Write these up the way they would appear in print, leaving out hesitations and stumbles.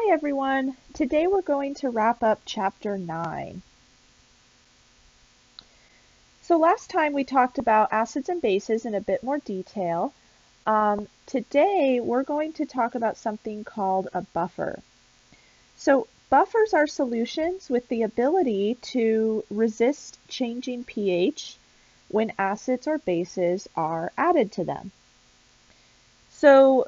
Hi everyone! Today we're going to wrap up Chapter 9. So last time we talked about acids and bases in a bit more detail. Today we're going to talk about something called a buffer. So buffers are solutions with the ability to resist changing pH when acids or bases are added to them. So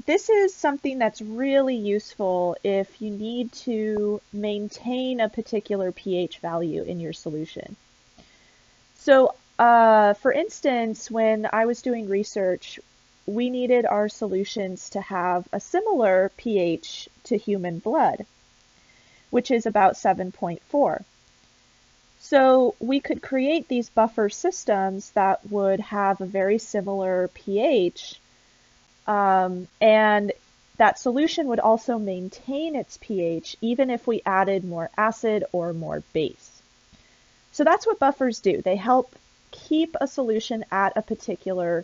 this is something that's really useful if you need to maintain a particular pH value in your solution. So, for instance, when I was doing research, we needed our solutions to have a similar pH to human blood, which is about 7.4. So we could create these buffer systems that would have a very similar pH, and that solution would also maintain its pH even if we added more acid or more base. So that's what buffers do. They help keep a solution at a particular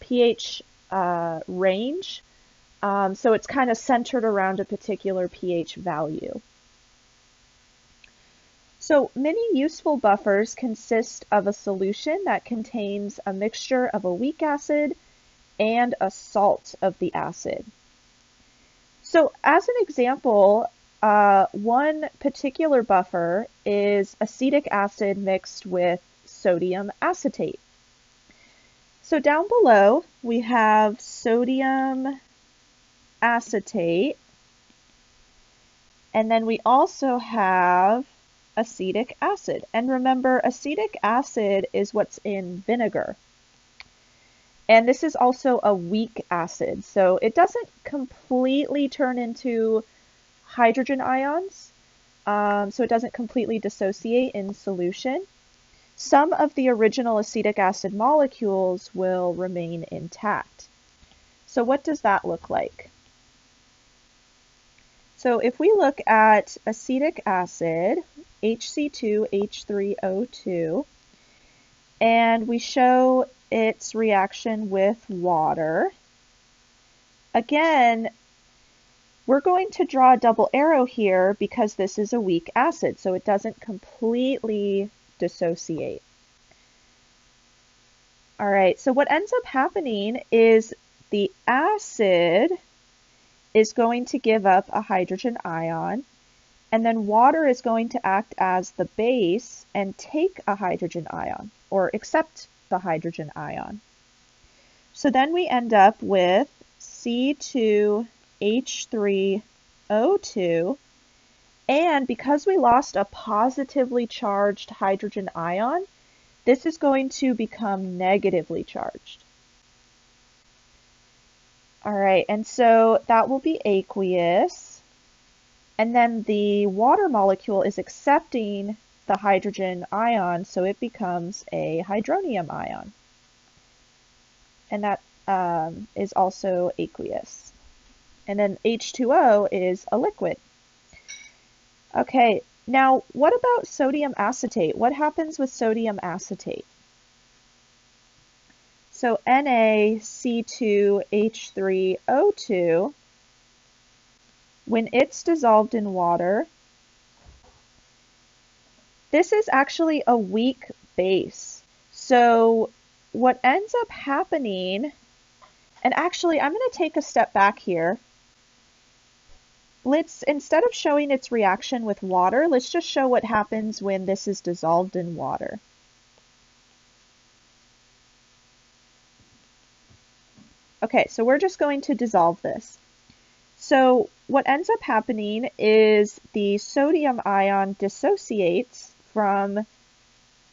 pH range. So it's kind of centered around a particular pH value. So many useful buffers consist of a solution that contains a mixture of a weak acid and a salt of the acid. So as an example, one particular buffer is acetic acid mixed with sodium acetate. So down below we have sodium acetate, and then we also have acetic acid. And remember, acetic acid is what's in vinegar. And this is also a weak acid, so it doesn't completely turn into hydrogen ions, so it doesn't completely dissociate in solution. Some of the original acetic acid molecules will remain intact. So what does that look like? So if we look at acetic acid, HC2H3O2, and we show its reaction with water. Again, we're going to draw a double arrow here because this is a weak acid, so it doesn't completely dissociate. All right, so what ends up happening is the acid is going to give up a hydrogen ion, and then water is going to act as the base and take a hydrogen ion, or accept the hydrogen ion. So then we end up with C2H3O2, and because we lost a positively charged hydrogen ion, this is going to become negatively charged. All right, and so that will be aqueous, and then the water molecule is accepting the hydrogen ion, so it becomes a hydronium ion. And that is also aqueous. And then H2O is a liquid. Okay, now what about sodium acetate? What happens with sodium acetate? So NaC2H3O2, when it's dissolved in water, this is actually a weak base. So what ends up happening, and actually I'm going to take a step back here. Instead of showing its reaction with water, let's just show what happens when this is dissolved in water. Okay, so we're just going to dissolve this. So what ends up happening is the sodium ion dissociates from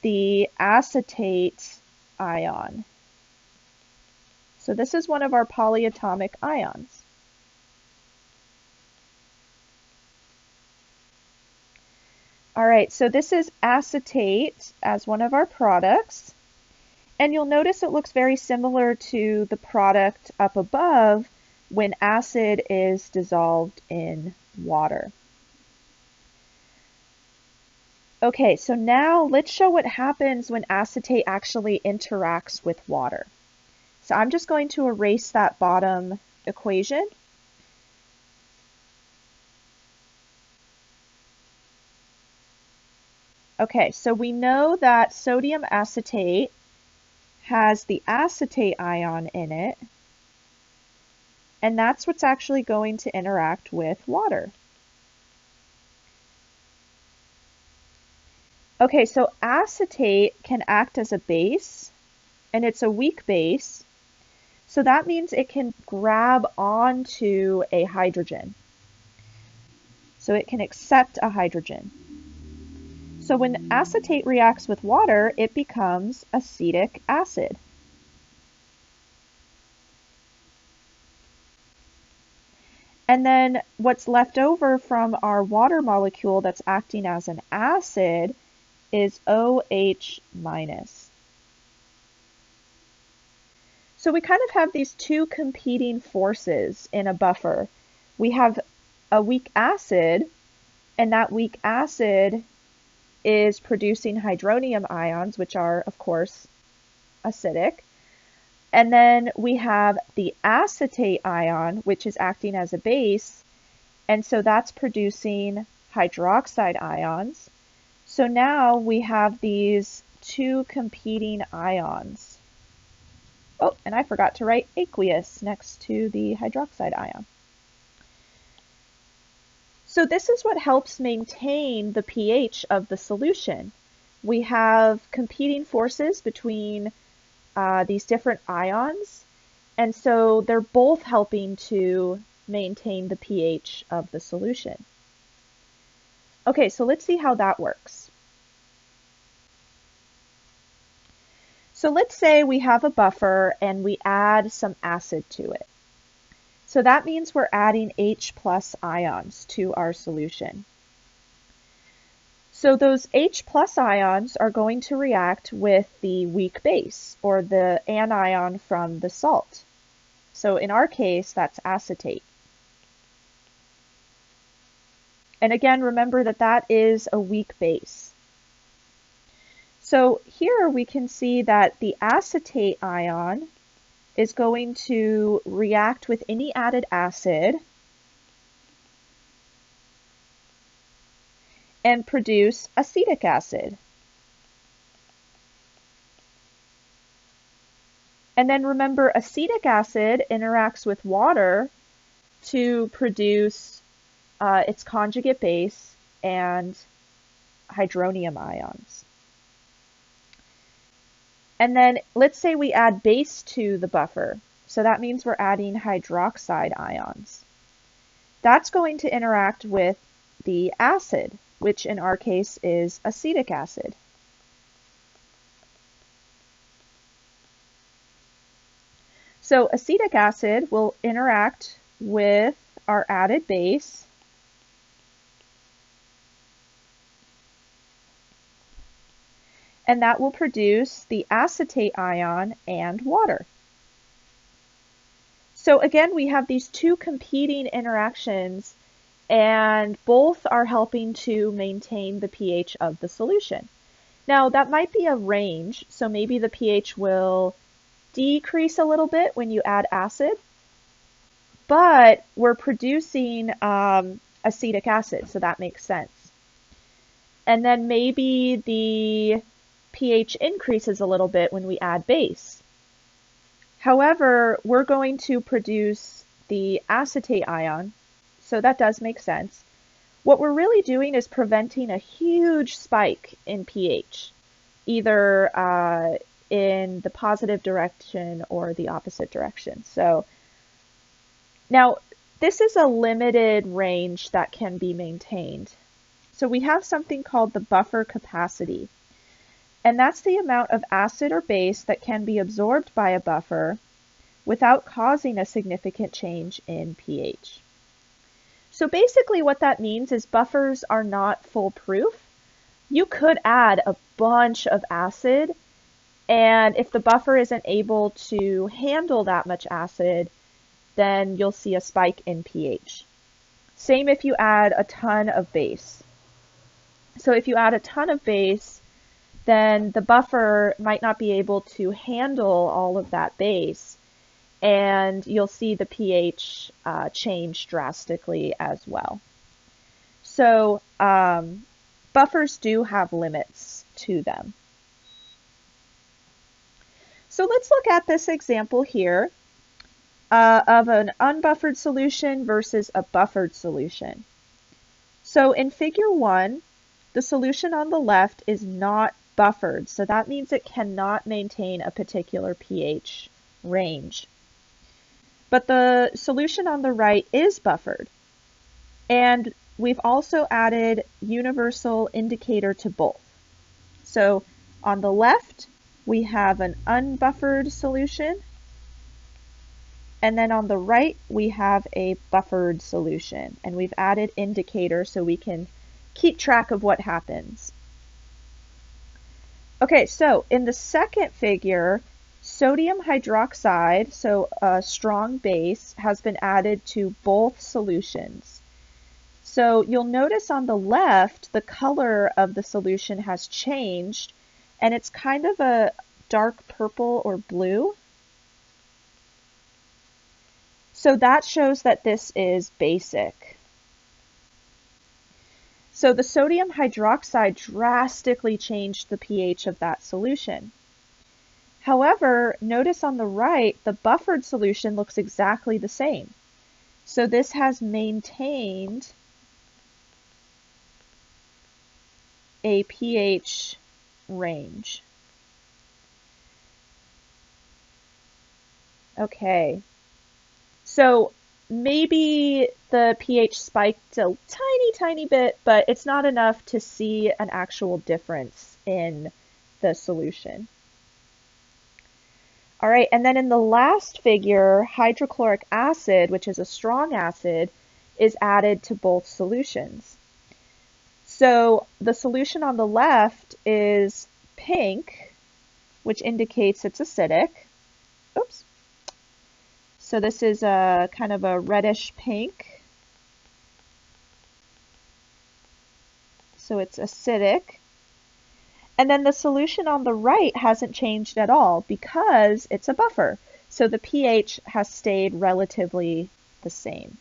the acetate ion. So this is one of our polyatomic ions. All right, so this is acetate as one of our products. And you'll notice it looks very similar to the product up above when acid is dissolved in water. Okay, so now let's show what happens when acetate actually interacts with water. So I'm just going to erase that bottom equation. Okay, so we know that sodium acetate has the acetate ion in it, and that's what's actually going to interact with water. Okay, so acetate can act as a base, and it's a weak base, so that means it can grab onto a hydrogen. So it can accept a hydrogen. So when acetate reacts with water, it becomes acetic acid. And then what's left over from our water molecule that's acting as an acid is OH minus. So we kind of have these two competing forces in a buffer. We have a weak acid, and that weak acid is producing hydronium ions, which are, of course, acidic. And then we have the acetate ion, which is acting as a base, and so that's producing hydroxide ions. So now we have these two competing ions. Oh, and I forgot to write aqueous next to the hydroxide ion. So this is what helps maintain the pH of the solution. We have competing forces between these different ions, and so they're both helping to maintain the pH of the solution. Okay, so let's see how that works. So let's say we have a buffer and we add some acid to it. So that means we're adding H plus ions to our solution. So those H plus ions are going to react with the weak base, or the anion from the salt. So in our case, that's acetate. And again, remember that that is a weak base. So here we can see that the acetate ion is going to react with any added acid and produce acetic acid. And then remember, acetic acid interacts with water to produce its conjugate base and hydronium ions. And then let's say we add base to the buffer. So that means we're adding hydroxide ions. That's going to interact with the acid, which in our case is acetic acid. So acetic acid will interact with our added base, and that will produce the acetate ion and water. So again, we have these two competing interactions, and both are helping to maintain the pH of the solution. Now, that might be a range, so maybe the pH will decrease a little bit when you add acid, but we're producing acetic acid, so that makes sense. And then maybe the pH increases a little bit when we add base. However, we're going to produce the acetate ion, so that does make sense. What we're really doing is preventing a huge spike in pH, either in the positive direction or the opposite direction. So now this is a limited range that can be maintained. So we have something called the buffer capacity. And that's the amount of acid or base that can be absorbed by a buffer without causing a significant change in pH. So basically what that means is buffers are not foolproof. You could add a bunch of acid, and if the buffer isn't able to handle that much acid, then you'll see a spike in pH. Same if you add a ton of base. So if you add a ton of base, then the buffer might not be able to handle all of that base, and you'll see the pH change drastically as well. So buffers do have limits to them. So let's look at this example here of an unbuffered solution versus a buffered solution. So in figure 1, the solution on the left is not buffered, so that means it cannot maintain a particular pH range. But the solution on the right is buffered, and we've also added universal indicator to both. So on the left, we have an unbuffered solution, and then on the right, we have a buffered solution, and we've added indicator so we can keep track of what happens. Okay, so in the second figure, sodium hydroxide, so a strong base, has been added to both solutions. So you'll notice on the left, the color of the solution has changed, and it's kind of a dark purple or blue. So that shows that this is basic. So the sodium hydroxide drastically changed the pH of that solution. However, notice on the right, the buffered solution looks exactly the same. So this has maintained a pH range. Okay, so maybe the pH spiked a tiny bit, but it's not enough to see an actual difference in the solution. All right, and then in the last figure, hydrochloric acid, which is a strong acid, is added to both solutions. So the solution on the left is pink, which indicates it's acidic. Oops. So this is a kind of a reddish pink. So it's acidic. And then the solution on the right hasn't changed at all because it's a buffer. So the pH has stayed relatively the same.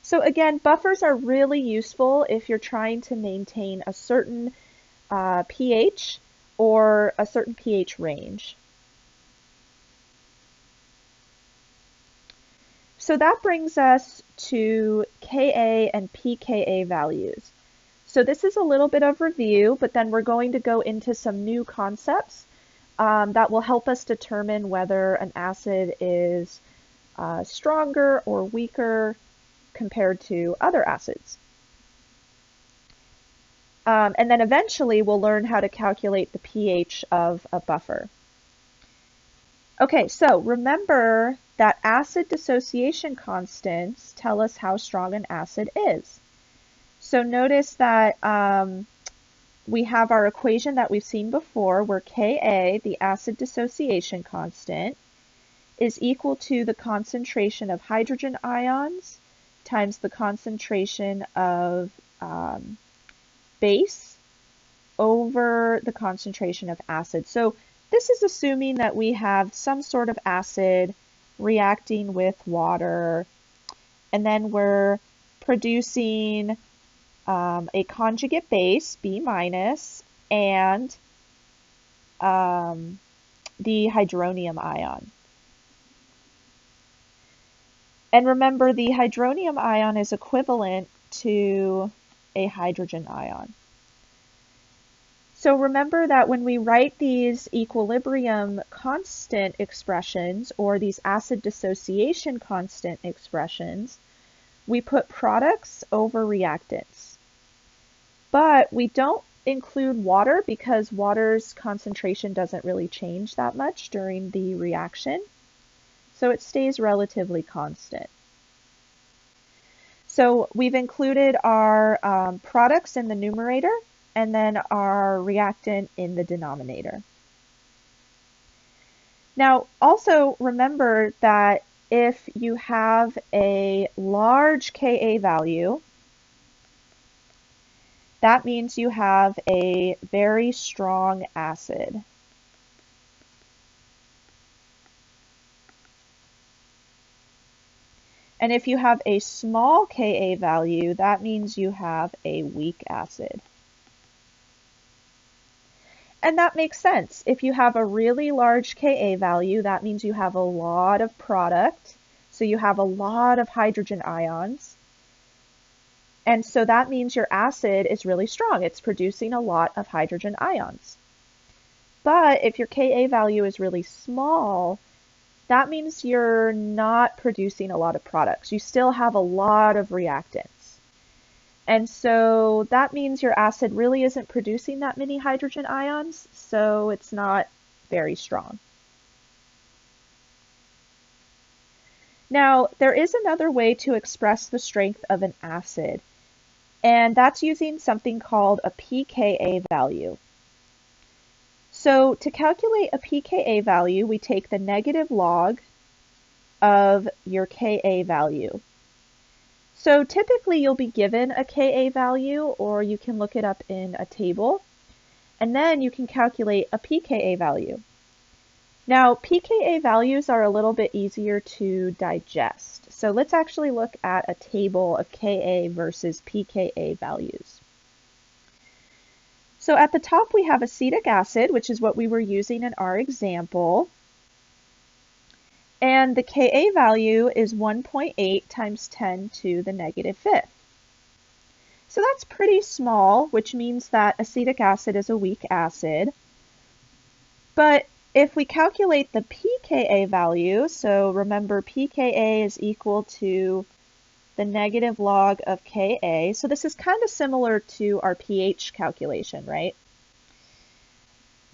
So again, buffers are really useful if you're trying to maintain a certain pH or a certain pH range. So that brings us to Ka and pKa values. So this is a little bit of review, but then we're going to go into some new concepts that will help us determine whether an acid is stronger or weaker compared to other acids. And then eventually we'll learn how to calculate the pH of a buffer. Okay, so remember that acid dissociation constants tell us how strong an acid is. So notice that we have our equation that we've seen before where Ka, the acid dissociation constant, is equal to the concentration of hydrogen ions times the concentration of base over the concentration of acid. So this is assuming that we have some sort of acid reacting with water, and then we're producing a conjugate base, B minus, and the hydronium ion. And remember, the hydronium ion is equivalent to a hydrogen ion. So remember that when we write these equilibrium constant expressions or these acid dissociation constant expressions, we put products over reactants. But we don't include water because water's concentration doesn't really change that much during the reaction. So it stays relatively constant. So we've included our products in the numerator and then our reactant in the denominator. Now, also remember that if you have a large Ka value, that means you have a very strong acid. And if you have a small Ka value, that means you have a weak acid. And that makes sense. If you have a really large Ka value, that means you have a lot of product. So you have a lot of hydrogen ions. And so that means your acid is really strong. It's producing a lot of hydrogen ions. But if your Ka value is really small, that means you're not producing a lot of products. You still have a lot of reactants. And so that means your acid really isn't producing that many hydrogen ions, so it's not very strong. Now, there is another way to express the strength of an acid, and that's using something called a pKa value. So to calculate a pKa value, we take the negative log of your Ka value. So typically you'll be given a Ka value, or you can look it up in a table, and then you can calculate a pKa value. Now, pKa values are a little bit easier to digest. So let's actually look at a table of Ka versus pKa values. So at the top we have acetic acid, which is what we were using in our example. And the Ka value is 1.8 times 10 to the negative fifth. So that's pretty small, which means that acetic acid is a weak acid. But if we calculate the pKa value, so remember pKa is equal to the negative log of Ka. So this is kind of similar to our pH calculation, right?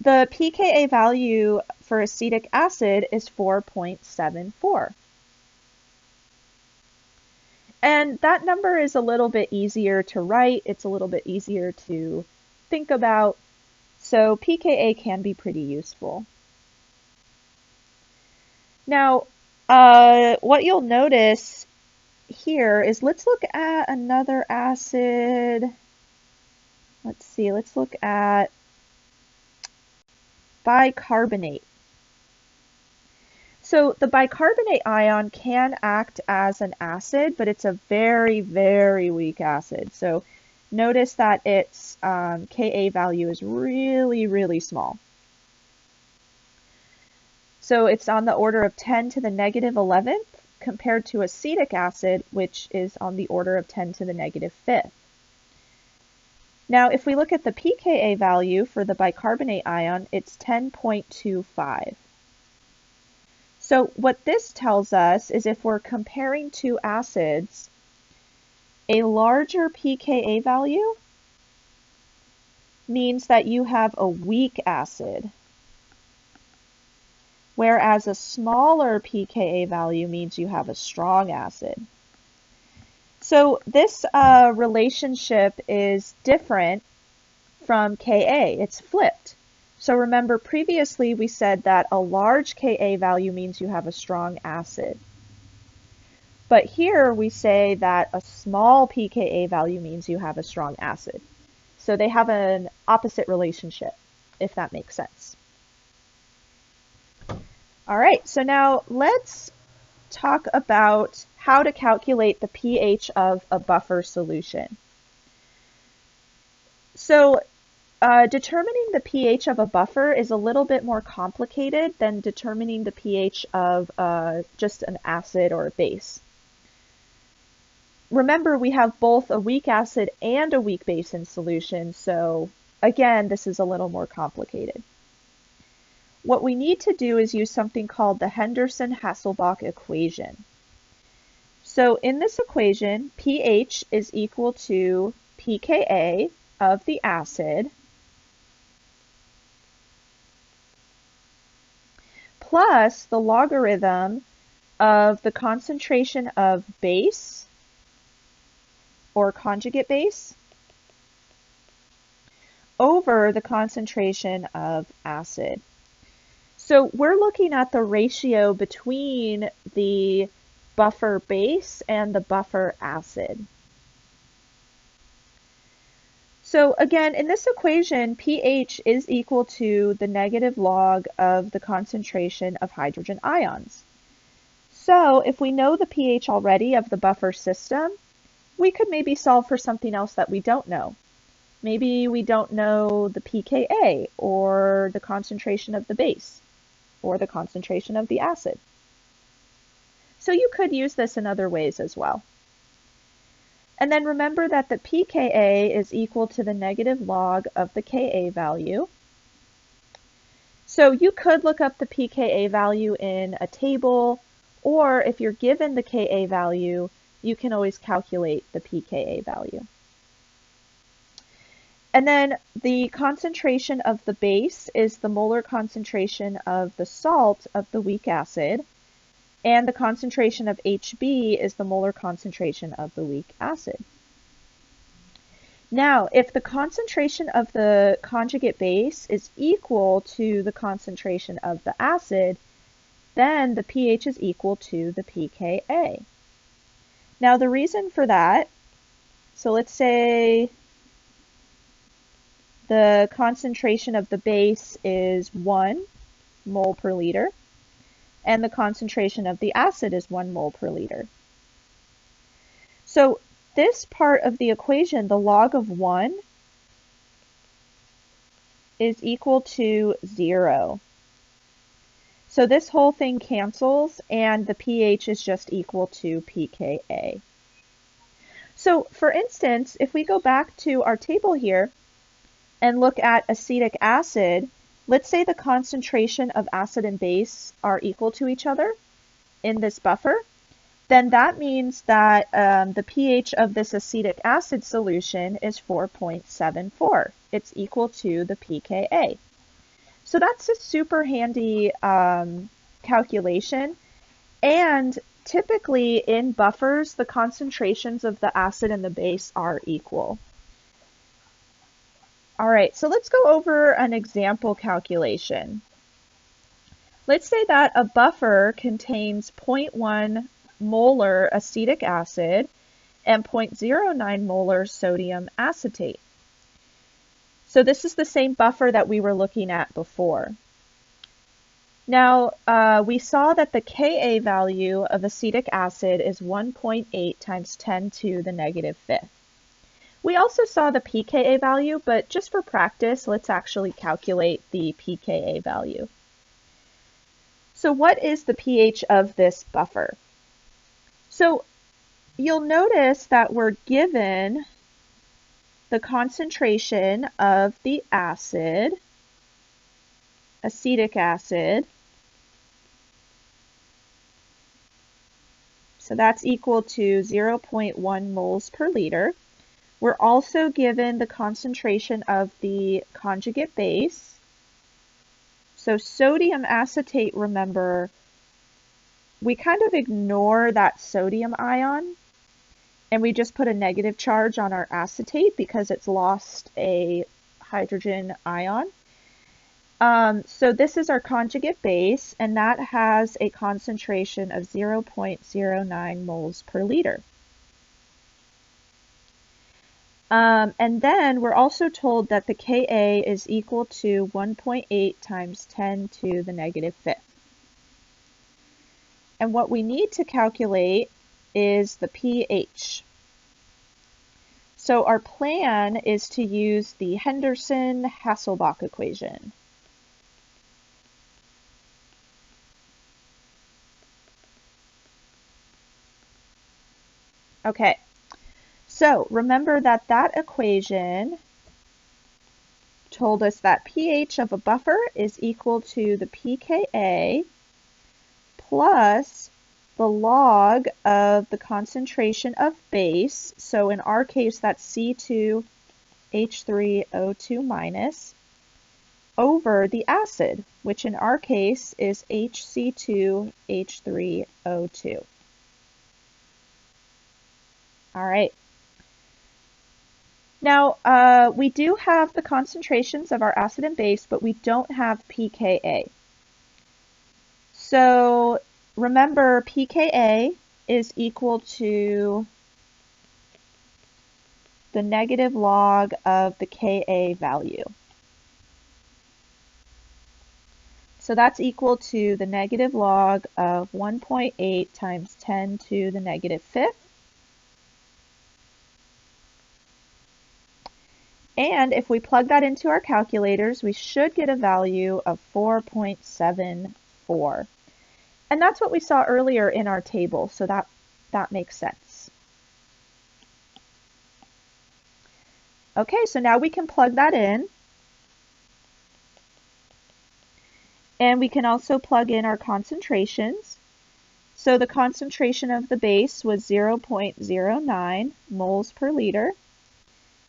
The pKa value for acetic acid is 4.74. And that number is a little bit easier to write. It's a little bit easier to think about. So pKa can be pretty useful. Now, what you'll notice here is, let's look at another acid. Let's see, let's look at bicarbonate. So the bicarbonate ion can act as an acid, but it's a very, very weak acid. So notice that its Ka value is really, really small. So it's on the order of 10 to the negative 11th compared to acetic acid, which is on the order of 10 to the negative 5th. Now, if we look at the pKa value for the bicarbonate ion, it's 10.25. So what this tells us is, if we're comparing two acids, a larger pKa value means that you have a weak acid, whereas a smaller pKa value means you have a strong acid. So this relationship is different from Ka. It's flipped. So remember, previously we said that a large Ka value means you have a strong acid. But here we say that a small pKa value means you have a strong acid. So they have an opposite relationship, if that makes sense. All right, so now let's talk about how to calculate the pH of a buffer solution. So determining the pH of a buffer is a little bit more complicated than determining the pH of just an acid or a base. Remember, we have both a weak acid and a weak base in solution, so again, this is a little more complicated. What we need to do is use something called the Henderson-Hasselbalch equation. So in this equation, pH is equal to pKa of the acid plus the logarithm of the concentration of base or conjugate base over the concentration of acid. So we're looking at the ratio between the buffer base and the buffer acid. So again, in this equation, pH is equal to the negative log of the concentration of hydrogen ions. So if we know the pH already of the buffer system, we could maybe solve for something else that we don't know. Maybe we don't know the pKa, or the concentration of the base, or the concentration of the acid. So you could use this in other ways as well. And then remember that the pKa is equal to the negative log of the Ka value. So you could look up the pKa value in a table, or if you're given the Ka value, you can always calculate the pKa value. And then the concentration of the base is the molar concentration of the salt of the weak acid, and the concentration of Hb is the molar concentration of the weak acid. Now, if the concentration of the conjugate base is equal to the concentration of the acid, then the pH is equal to the pKa. Now, the reason for that, so let's say the concentration of the base is 1 mole per liter, and the concentration of the acid is 1 mole per liter. So this part of the equation, the log of 1, is equal to 0. So this whole thing cancels, and the pH is just equal to pKa. So for instance, if we go back to our table here and look at acetic acid, let's say the concentration of acid and base are equal to each other in this buffer, then that means that the pH of this acetic acid solution is 4.74. It's equal to the pKa. So that's a super handy calculation. And typically in buffers, the concentrations of the acid and the base are equal. All right, so let's go over an example calculation. Let's say that a buffer contains 0.1 molar acetic acid and 0.09 molar sodium acetate. So this is the same buffer that we were looking at before. Now, we saw that the Ka value of acetic acid is 1.8 times 10 to the negative fifth. We also saw the pKa value, but just for practice, let's actually calculate the pKa value. So what is the pH of this buffer? So you'll notice that we're given the concentration of the acid, acetic acid, so that's equal to 0.1 moles per liter. We're also given the concentration of the conjugate base. So sodium acetate, remember, we kind of ignore that sodium ion and we just put a negative charge on our acetate because it's lost a hydrogen ion. So this is our conjugate base, and that has a concentration of 0.09 moles per liter. And then we're also told that the Ka is equal to 1.8 times 10 to the negative fifth. And what we need to calculate is the pH. So our plan is to use the Henderson-Hasselbalch equation. Okay. So remember that that equation told us that pH of a buffer is equal to the pKa plus the log of the concentration of base. So in our case, that's C2H3O2 minus over the acid, which in our case is HC2H3O2. All right. Now, we do have the concentrations of our acid and base, but we don't have pKa. So remember, pKa is equal to the negative log of the Ka value. So that's equal to the negative log of 1.8 times 10 to the negative fifth. And if we plug that into our calculators, we should get a value of 4.74. And that's what we saw earlier in our table, so that makes sense. Okay, so now we can plug that in. And we can also plug in our concentrations. So the concentration of the base was 0.09 moles per liter,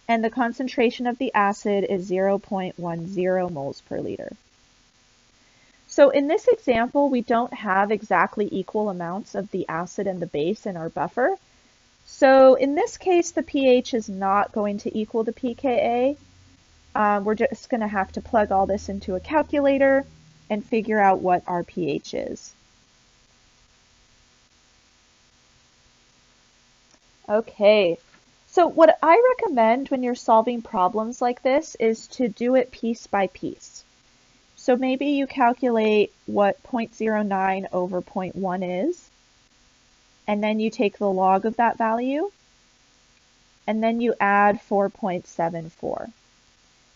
and the concentration of the acid is 0.10 moles per liter. So in this example, we don't have exactly equal amounts of the acid and the base in our buffer. So in this case, the pH is not going to equal the pKa. We're just going to have to plug all this into a calculator and figure out what our pH is. Okay, so what I recommend when you're solving problems like this is to do it piece by piece. So maybe you calculate what 0.09 over 0.1 is, and then you take the log of that value, and then you add 4.74.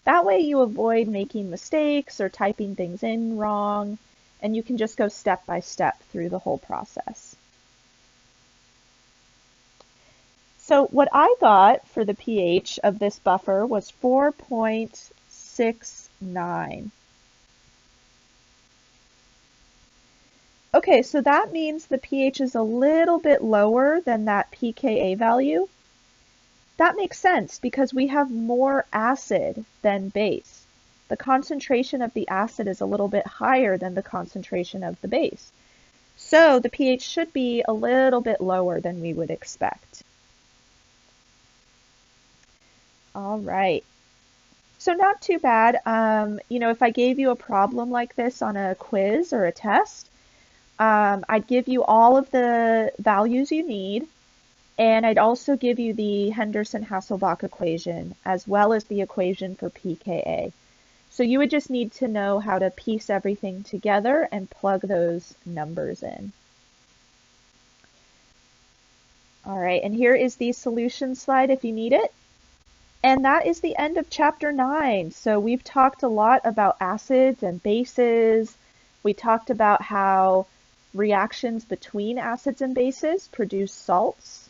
That way you avoid making mistakes or typing things in wrong, and you can just go step by step through the whole process. So what I got for the pH of this buffer was 4.69. Okay, so that means the pH is a little bit lower than that pKa value. That makes sense because we have more acid than base. The concentration of the acid is a little bit higher than the concentration of the base. So the pH should be a little bit lower than we would expect. All right. So not too bad. If I gave you a problem like this on a quiz or a test, I'd give you all of the values you need. And I'd also give you the Henderson-Hasselbalch equation, as well as the equation for pKa. So you would just need to know how to piece everything together and plug those numbers in. All right, and here is the solution slide if you need it. And that is the end of chapter 9. So we've talked a lot about acids and bases. We talked about how reactions between acids and bases produce salts.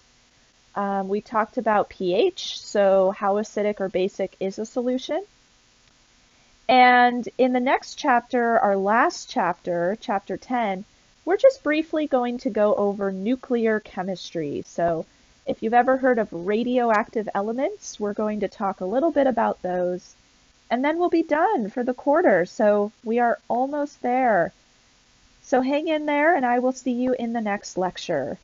We talked about pH, so how acidic or basic is a solution. And in the next chapter, our last chapter, chapter 10, we're just briefly going to go over nuclear chemistry. So if you've ever heard of radioactive elements, we're going to talk a little bit about those. And then we'll be done for the quarter. So we are almost there. So hang in there, and I will see you in the next lecture.